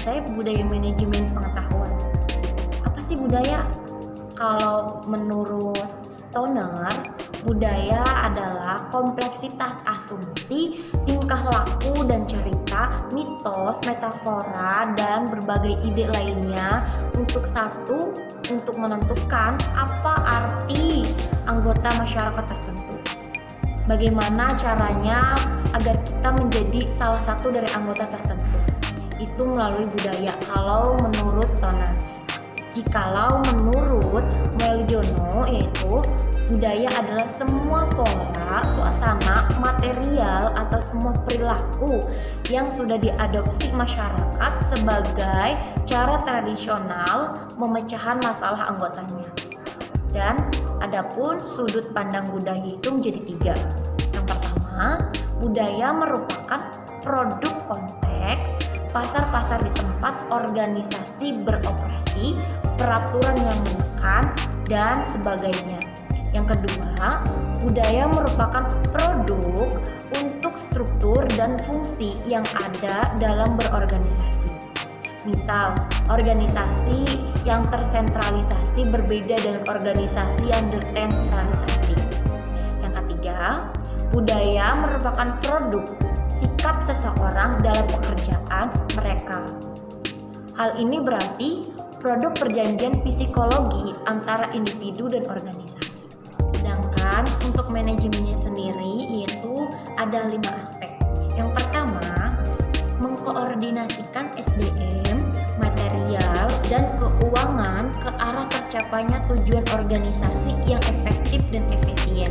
konsep budaya manajemen pengetahuan. Apa sih budaya? Kalau menurut Stoner, budaya adalah kompleksitas asumsi, tingkah laku dan cerita, mitos, metafora, dan berbagai ide lainnya untuk menentukan apa arti anggota masyarakat tertentu. Bagaimana caranya agar kita menjadi salah satu dari anggota tertentu? Itu melalui budaya kalau menurut Stoner. Jikalau menurut Meljono, yaitu budaya adalah semua pola, suasana, material, atau semua perilaku yang sudah diadopsi masyarakat sebagai cara tradisional pemecahan masalah anggotanya. Dan adapun sudut pandang budaya itu menjadi 3. Yang pertama, budaya merupakan produk konteks pasar-pasar di tempat organisasi beroperasi, peraturan yang menekan, dan sebagainya. Yang kedua, budaya merupakan produk untuk struktur dan fungsi yang ada dalam berorganisasi. Misal, organisasi yang tersentralisasi berbeda dengan organisasi yang desentralisasi. Yang ketiga, budaya merupakan produk sikap seseorang dalam pekerjaan mereka. Hal ini berarti produk perjanjian psikologi antara individu dan organisasi. Sedangkan untuk manajemennya sendiri yaitu ada 5 aspek. Yang pertama, mengkoordinasikan SDM, material, dan keuangan ke arah tercapainya tujuan organisasi yang efektif dan efisien.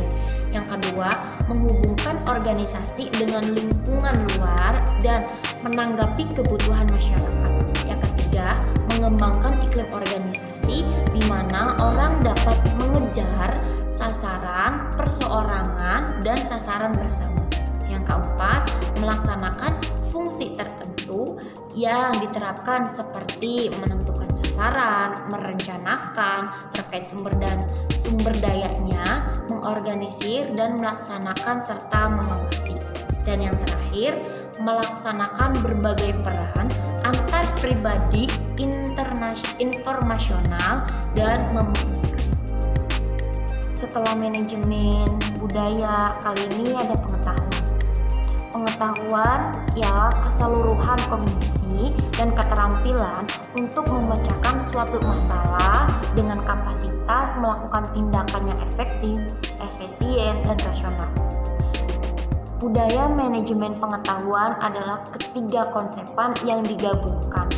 Yang kedua, menghubungkan organisasi dengan lingkungan luar dan menanggapi kebutuhan masyarakat. Yang ketiga, mengembangkan iklim organisasi di mana orang dapat mengejar sasaran perseorangan dan sasaran bersama. Yang keempat, melaksanakan fungsi tertentu yang diterapkan seperti menentukan sasaran, merencanakan terkait sumber dayanya, mengorganisir dan melaksanakan serta mengawasi. Dan yang terakhir, melaksanakan berbagai peran antar pribadi, informasional, dan memutuskan. Setelah manajemen budaya, kali ini ada pengetahuan. Pengetahuan ialah keseluruhan kognisi dan keterampilan untuk memecahkan suatu masalah dengan kapasitas melakukan tindakan yang efektif, efisien, dan rasional. Budaya manajemen pengetahuan adalah ketiga konsepan yang digabungkan.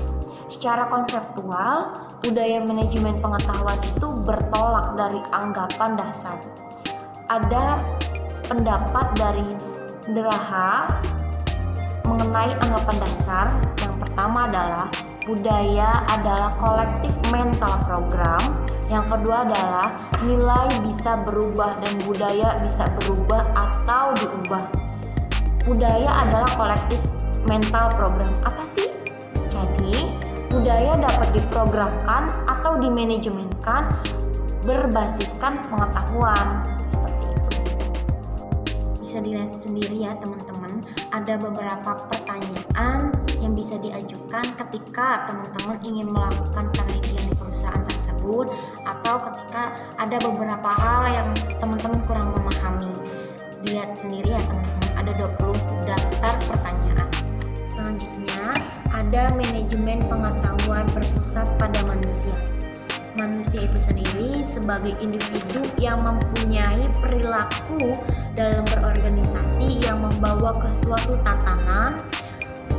Secara konseptual, budaya manajemen pengetahuan itu bertolak dari anggapan dasar. Ada pendapat dari Draha mengenai anggapan dasar. Yang pertama adalah budaya adalah kolektif mental program. Yang kedua adalah nilai bisa berubah dan budaya bisa berubah atau diubah. Budaya adalah kolektif mental program. Apa sih? Jadi, budaya dapat diprogramkan atau dimanajemenkan berbasiskan pengetahuan. Seperti itu. Bisa dilihat sendiri ya teman-teman, ada beberapa pertanyaan yang bisa diajukan ketika teman-teman ingin melakukan penelitian di perusahaan tersebut atau ketika ada beberapa hal yang teman-teman kurang memahami. Dilihat sendiri ya teman-teman, ada 20 daftar pertanyaan. Selanjutnya, ada manajemen pengetahuan berpusat pada manusia. Manusia itu sendiri sebagai individu yang mempunyai perilaku dalam berorganisasi yang membawa ke suatu tatanan,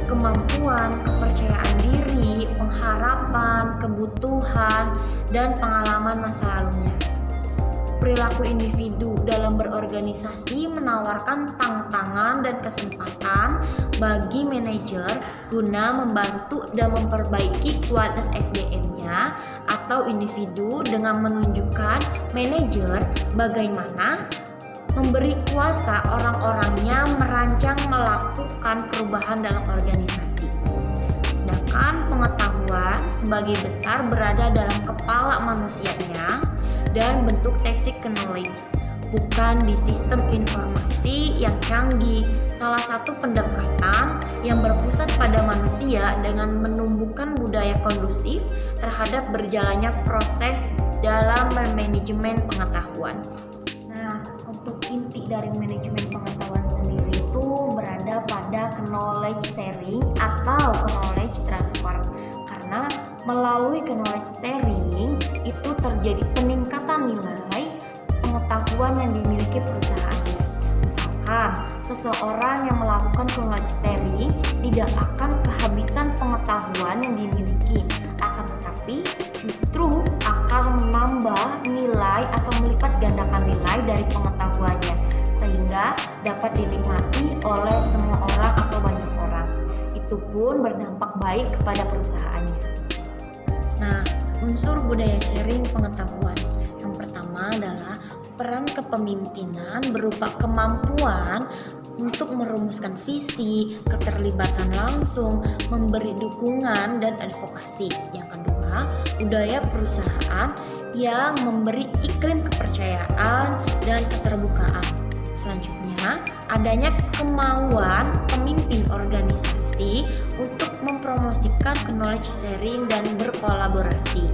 kemampuan, kepercayaan diri, pengharapan, kebutuhan, dan pengalaman masa lalunya. Perilaku individu dalam berorganisasi menawarkan tantangan dan kesempatan bagi manajer guna membantu dan memperbaiki kualitas SDM-nya atau individu dengan menunjukkan manajer bagaimana memberi kuasa orang-orangnya merancang melakukan perubahan dalam organisasi. Sedangkan pengetahuan sebagai besar berada dalam kepala manusianya dan bentuk basic knowledge. bukan di sistem informasi yang canggih. Salah satu pendekatan yang berpusat pada manusia dengan menumbuhkan budaya kondusif terhadap berjalannya proses dalam manajemen pengetahuan. Nah, untuk inti dari manajemen pengetahuan sendiri itu berada pada knowledge sharing atau knowledge transfer. Karena melalui knowledge sharing itu terjadi peningkatan nilai pengetahuan yang dimiliki perusahaan. Misalkan, seseorang yang melakukan knowledge sharing tidak akan kehabisan pengetahuan yang dimiliki, akan tetapi justru akan menambah nilai atau melipat gandakan nilai dari pengetahuannya, sehingga dapat dinikmati oleh semua orang atau banyak orang. Itu pun berdampak baik kepada perusahaannya. Nah, unsur budaya sharing pengetahuan. Yang pertama adalah peran kepemimpinan berupa kemampuan untuk merumuskan visi, keterlibatan langsung, memberi dukungan, dan advokasi. Yang kedua, budaya perusahaan yang memberi iklim kepercayaan dan keterbukaan. Selanjutnya, adanya kemauan pemimpin organisasi untuk mempromosikan knowledge sharing dan berkolaborasi.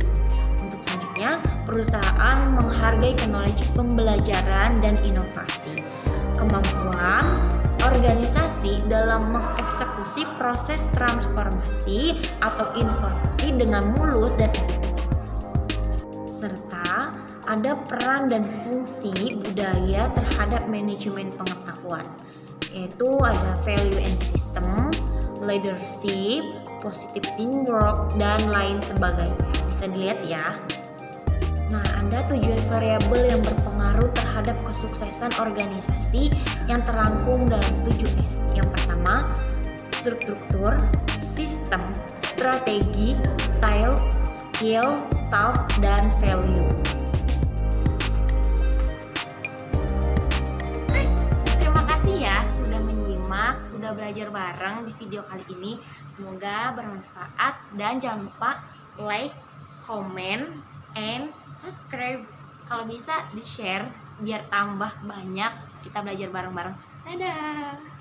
Untuk selanjutnya, perusahaan menghargai knowledge pembelajaran dan inovasi. Kemampuan organisasi dalam mengeksekusi proses transformasi atau informasi dengan mulus dan efektif. Serta ada peran dan fungsi budaya terhadap manajemen pengetahuan, yaitu ada value and system, leadership, positive teamwork, dan lain sebagainya. Bisa dilihat ya. Nah, ada tujuan variabel yang berpengaruh terhadap kesuksesan organisasi yang terangkum dalam 7S. Yang pertama, struktur, sistem, strategi, style, skill, staff, dan value. Terima kasih ya sudah menyimak, sudah belajar bareng di video kali ini. Semoga bermanfaat dan jangan lupa like, comment, and subscribe. Kalau bisa di-share biar tambah banyak kita belajar bareng-bareng. Dadah.